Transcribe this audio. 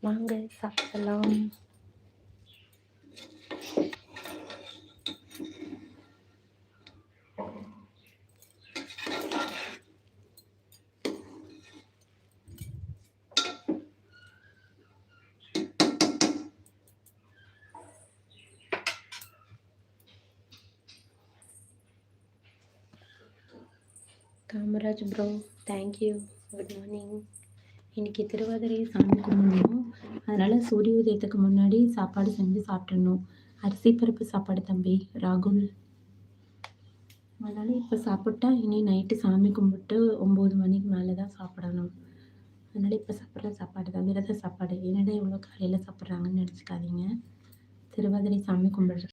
வாங்க சாப்பிடலாம். Kamaraj bro, thank you. Good morning. இன்றைக்கி திருவாதிரை சாமி கும்பிடணும். அதனால் சூரிய உதயத்துக்கு முன்னாடி சாப்பாடு செஞ்சு சாப்பிட்றணும். அரிசி பருப்பு சாப்பாடு தம்பி ராகுல். அதனால் இப்போ சாப்பிட்டா இனி நைட்டு சாமி கும்பிட்டு 9 மணிக்கு மேலே தான் சாப்பிடணும். அதனால் இப்போ சாப்பிட்ற சாப்பாடு தான் விரத சாப்பாடு. என்னடா இவ்வளோ காலையில் சாப்பிட்றாங்கன்னு நினச்சிக்காதீங்க. திருவாதிரை சாமி கும்பிட்ற